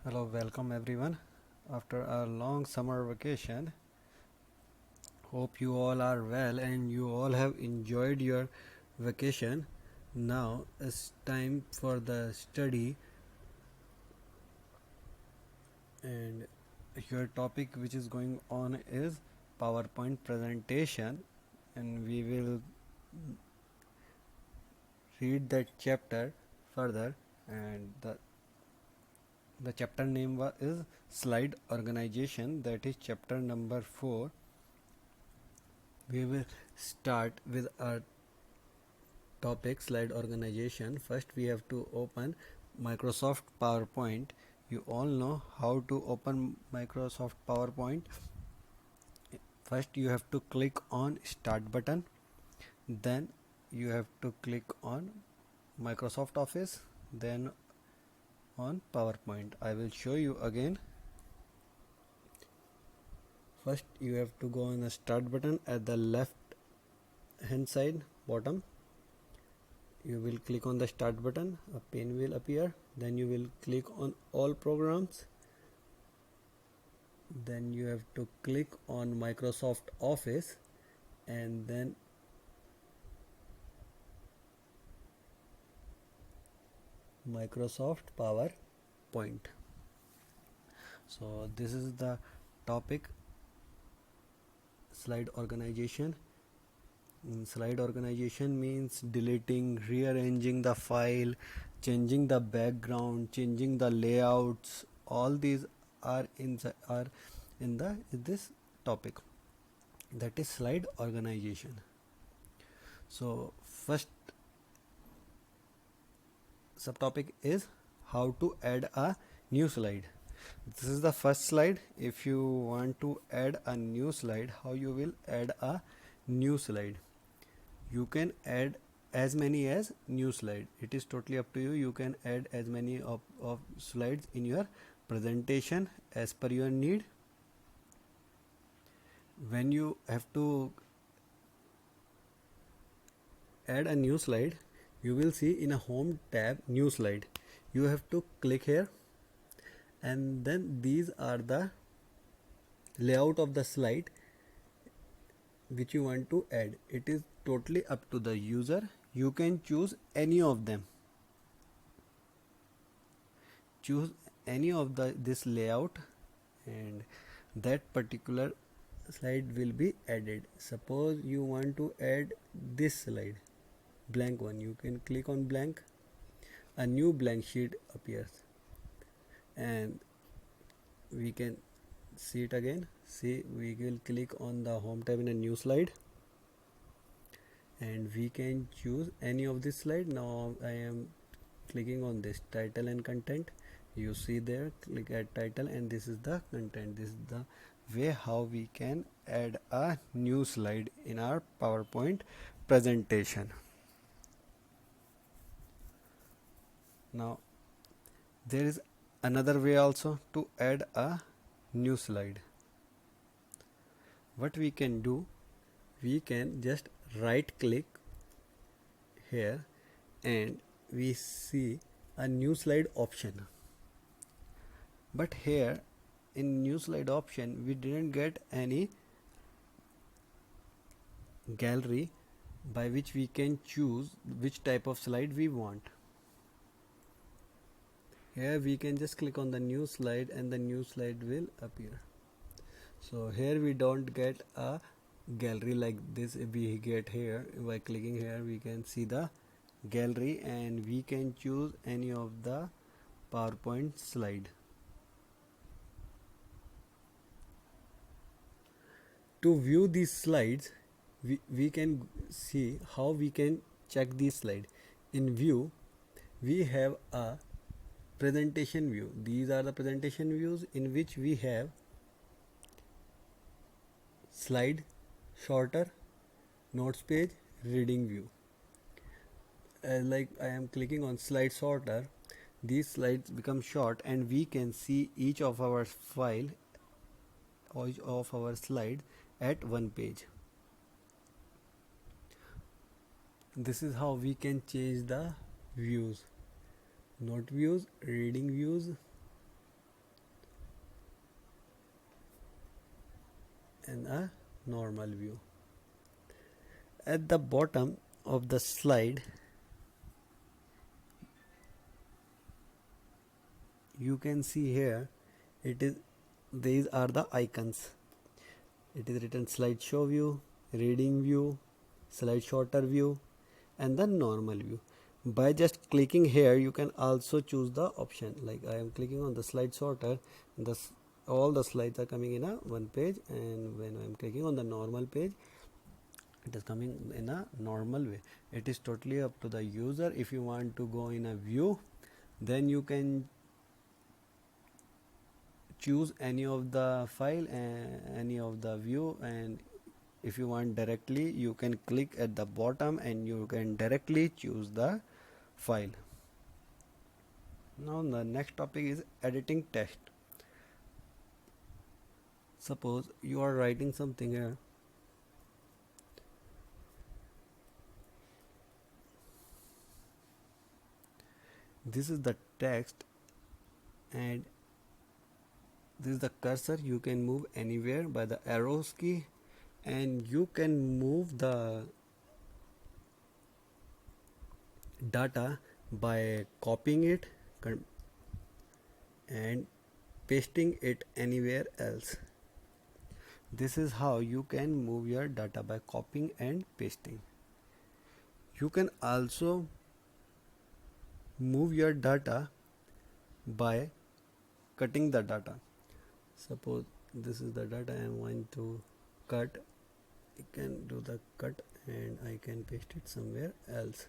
Hello, welcome everyone. After a long summer vacation, hope you all are well and you all have enjoyed your vacation. Now it's time for the study, and your topic which is going on is PowerPoint presentation, and we will read that chapter further. And the chapter name is slide organization, that is chapter number 4. We will start with our topic slide organization. First we have to open Microsoft PowerPoint. You all know how to open Microsoft PowerPoint. First you have to click on start button, then you have to click on Microsoft Office, then on PowerPoint. I will show you again. First you have to go on the start button at the left hand side bottom. You will click on the start button, a pane will appear, then you will click on all programs, then you have to click on Microsoft Office, and then Microsoft PowerPoint. So this is the topic, slide organization. Slide organization means deleting, rearranging the file, changing the background, changing the layouts. All these are in this topic, that is slide organization. So first subtopic is how to add a new slide. This is the first slide. If you want to add a new slide, how you will add a new slide? You can add as many as new slide. It is totally up to you. You can add as many of slides in your presentation as per your need. When you have to add a new slide, you will see in a home tab new slide. You have to click here, and then these are the layout of the slide which you want to add. It is totally up to the user. You can choose any of them. Choose any of this layout, and that particular slide will be added. Suppose you want to add this slide, blank one, you can click on blank. A new blank sheet appears, and we can see it again. See, we will click on the home tab in a new slide, and we can choose any of this slide. Now I am clicking on this title and content. You see there, click at title, and this is the content. This is the way how we can add a new slide in our PowerPoint presentation. Now there is another way also to add a new slide. What we can do, we can just right click here, and we see a new slide option. But here in new slide option we didn't get any gallery by which we can choose which type of slide we want. Here we can just click on the new slide and the new slide will appear. So here we don't get a gallery like this. We get here by clicking here, we can see the gallery, and we can choose any of the PowerPoint slide. To view these slides, we can see how we can check these slide. In view, we have a presentation view. These are the presentation views in which we have slide shorter, notes page, reading view. Like I am clicking on slide sorter, these slides become short, and we can see each of our file, each of our slide at one page. This is how we can change the views: note views, reading views, in a normal view. At the bottom of the slide, you can see here it is these are the icons. It is written slideshow view, reading view, slide sorter view, and the normal view. By just clicking here, you can also choose the option. Like I am clicking on the slide sorter, all the slides are coming in a one page, and when I am clicking on the normal page, it is coming in a normal way. It is totally up to the user. If you want to go in a view, then you can choose any of the file and any of the view, and if you want directly, you can click at the bottom and you can directly choose the file. Now the next topic is editing text. Suppose you are writing something here. This is the text and this is the cursor. You can move anywhere by the arrows key, and you can move the data by copying it and pasting it anywhere else. This is how you can move your data, by copying and pasting. You can also move your data by cutting the data. Suppose this is the data I am going to cut. I can do the cut and I can paste it somewhere else.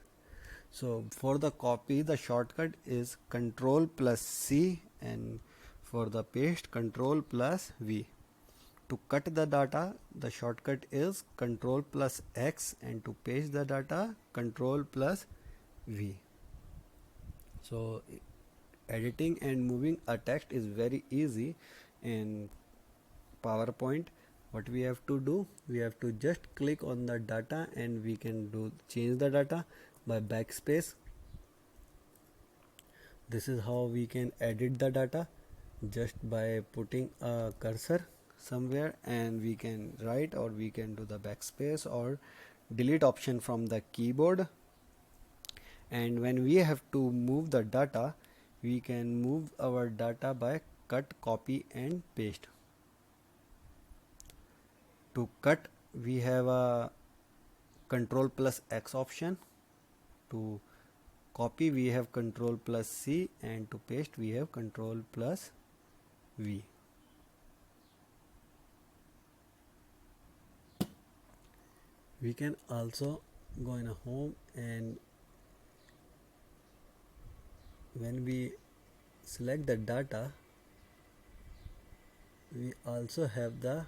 So for the copy, the shortcut is Control plus C, and for the paste, Control plus V. To cut the data, the shortcut is Control plus X, and to paste the data, Control plus V. So editing and moving a text is very easy in PowerPoint. What we have to do, we have to just click on the data and we can change the data by backspace. This is how we can edit the data, just by putting a cursor somewhere, and we can write, or we can do the backspace or delete option from the keyboard. And when we have to move the data, we can move our data by cut, copy and paste. To cut, we have a Control plus X option. To copy, we have Control plus C, and to paste, we have Control plus V. We can also go in a home, and when we select the data, we also have the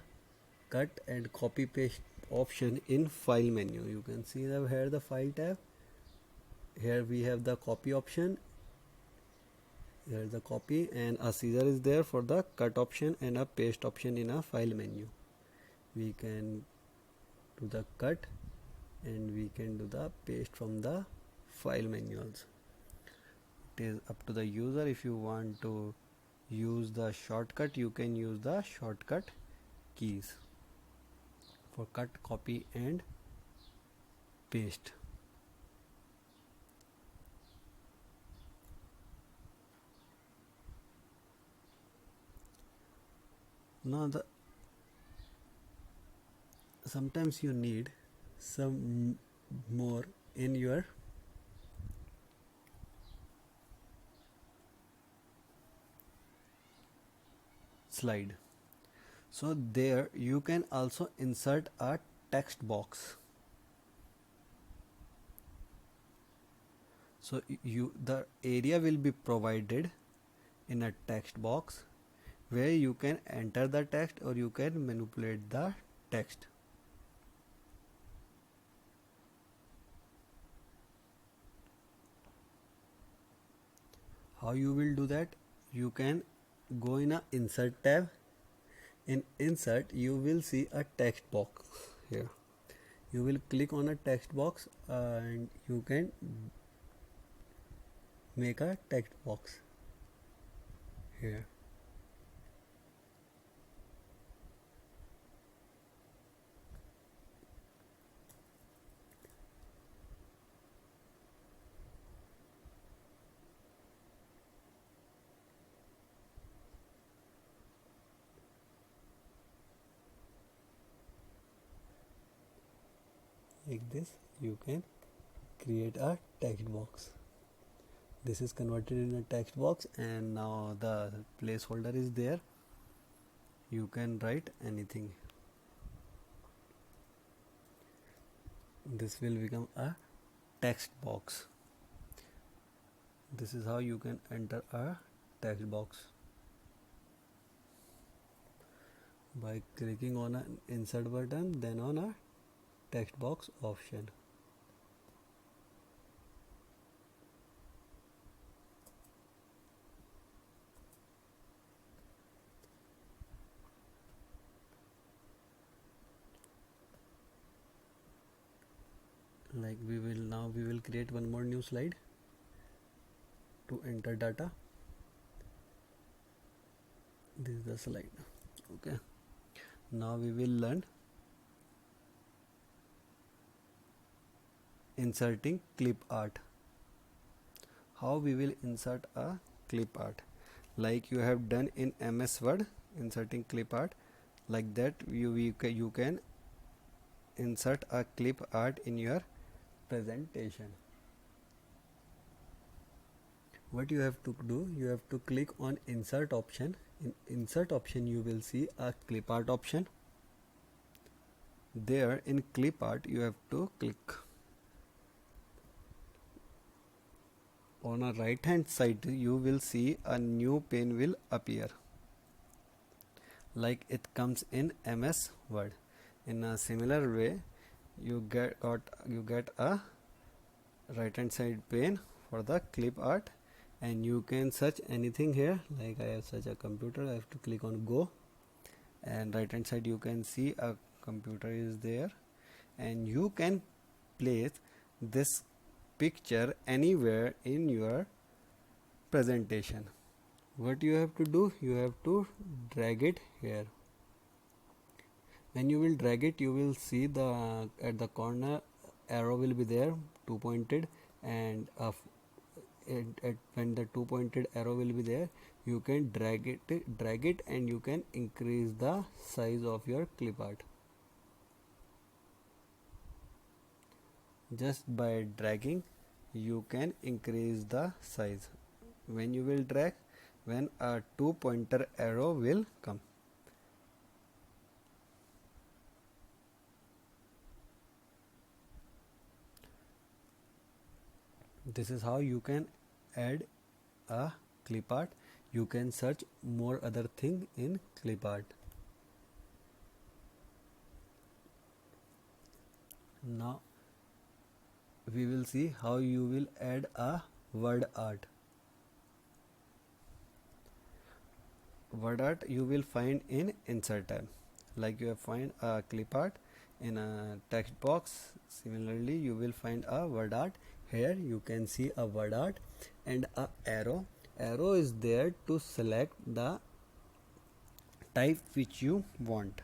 cut and copy paste option in file menu. You can see here the file tab. Here we have the copy option. Here is the copy, and a scissor is there for the cut option, and a paste option in a file menu. We can do the cut and we can do the paste from the file menu also. It is up to the user. If you want to use the shortcut, you can use the shortcut keys for cut, copy and paste. Now sometimes you need some more in your slide. So there you can also insert a text box. So the area will be provided in a text box where you can enter the text or you can manipulate the text. How you will do that? You can go in a insert tab. In insert, you will see a text box here. You will click on a text box and you can make a text box here. like this, you can create a text box. This is converted in a text box, and now the placeholder is there. You can write anything. This will become a text box. This is how you can enter a text box by clicking on an insert button, then on a text box option. Like we will create one more new slide to enter data. This is the slide. Okay, now we will learn inserting clip art. How we will insert a clip art, like you have done in MS Word, inserting clip art. Like that you can insert a clip art in your presentation. What you have to do, you have to click on insert option. In insert option you will see a clip art option. There in clip art you have to click. On a right hand side you will see a new pane will appear, like it comes in MS Word. In a similar way you get a right hand side pane for the clip art, and you can search anything here. Like I have such a computer, I have to click on go, and right hand side you can see a computer is there, and you can place this picture anywhere in your presentation. What you have to do, you have to drag it here. When you will drag it, you will see the at the corner arrow will be there, two pointed, and when the two pointed arrow will be there, you can drag it and you can increase the size of your clip art. Just by dragging you can increase the size. When you will drag, when a two pointer arrow will come. This is how you can add a clip art. You can search more other thing in clip art. Now we will see how you will add a word art. Word art you will find in insert tab. Like you have find a clip art in a text box, similarly you will find a word art. Here you can see a word art and a arrow. Arrow is there to select the type which you want.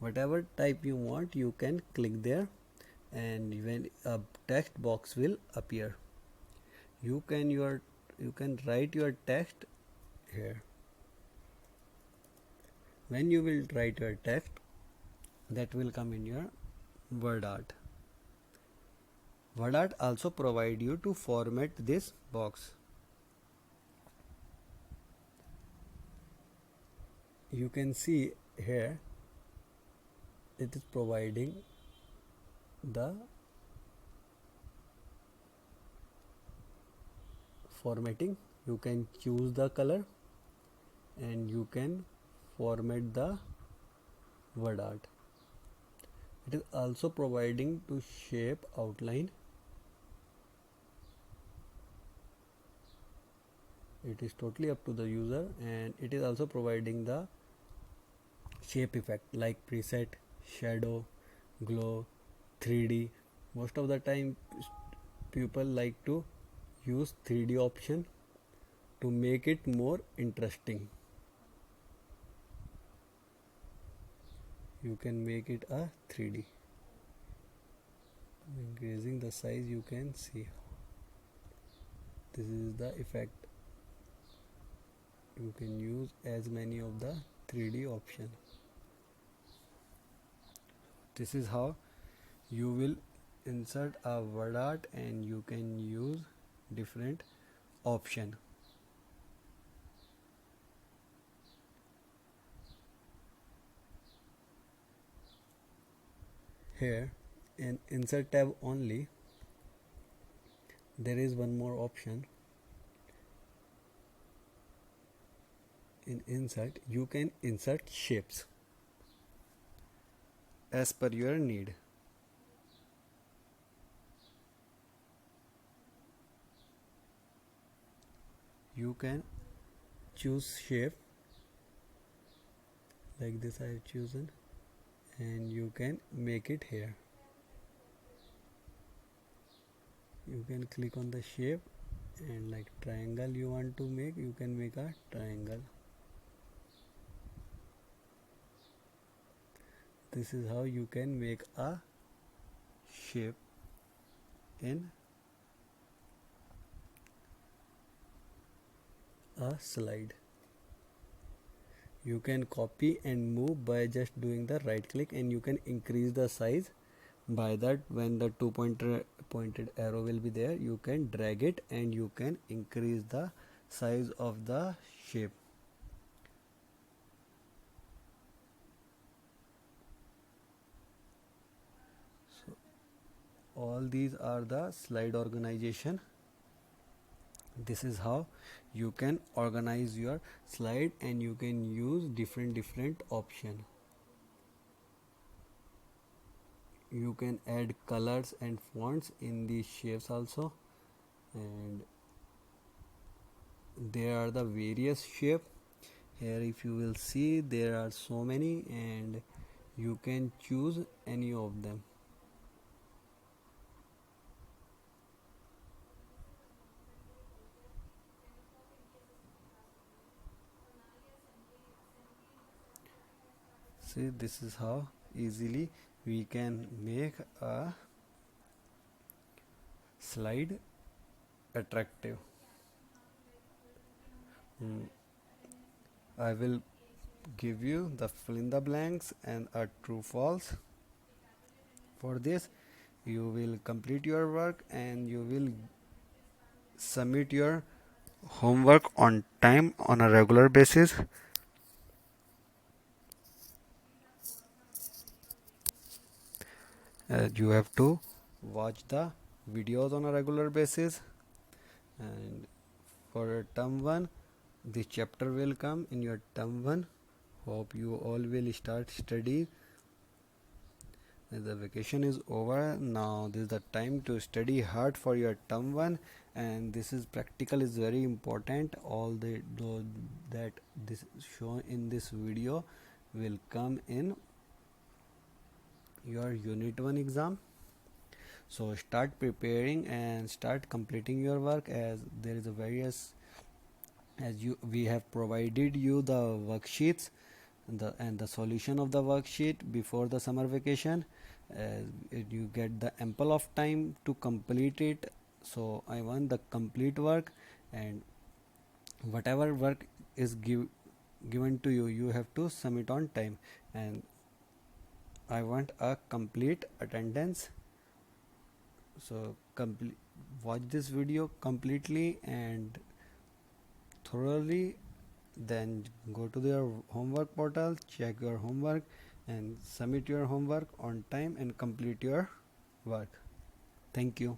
Whatever type you want you can click there, and when a text box will appear, you can write your text here. When you will write your text, that will come in your word art. Word art also provide you to format this box. You can see here it is providing the formatting. You can choose the color and you can format the word art. It is also providing to shape outline. It is totally up to the user, and it is also providing the shape effect like preset, shadow, glow, 3D. Most of the time people like to use 3D option to make it more interesting. You can make it a 3D. Increasing the size you can see. This is the effect. You can use as many of the 3D option. This is how you will insert a word art and you can use different option. Here in insert tab only there is one more option. In insert you can insert shapes as per your need. You can choose shape like this I have chosen, and you can make it here. You can click on the shape and like triangle you want to make, you can make a triangle. This is how you can make a shape in a slide. You can copy and move by just doing the right click, and you can increase the size by that. When the pointed arrow will be there, you can drag it and you can increase the size of the shape. So all these are the slide organization. This is how you can organize your slide, and you can use different option. You can add colors and fonts in these shapes also, and there are the various shape. Here if you will see, there are so many and you can choose any of them. See, this is how easily we can make a slide attractive. I will give you the fill in the blanks and a true false. For this you will complete your work and you will submit your homework on time on a regular basis. You have to watch the videos on a regular basis, and for term 1 this chapter will come in your term 1. Hope you all will start study. The vacation is over now. This is the time to study hard for your term 1, and this is practical is very important. All that this shown in this video will come in your unit 1 exam. So start preparing and start completing your work, as there is a various, as we have provided you the worksheets and the solution of the worksheet before the summer vacation. You get the ample of time to complete it. So I want the complete work, and whatever work is given to you, you have to submit on time, and I want a complete attendance. So watch this video completely and thoroughly, then go to their homework portal, check your homework and submit your homework on time and complete your work. Thank you.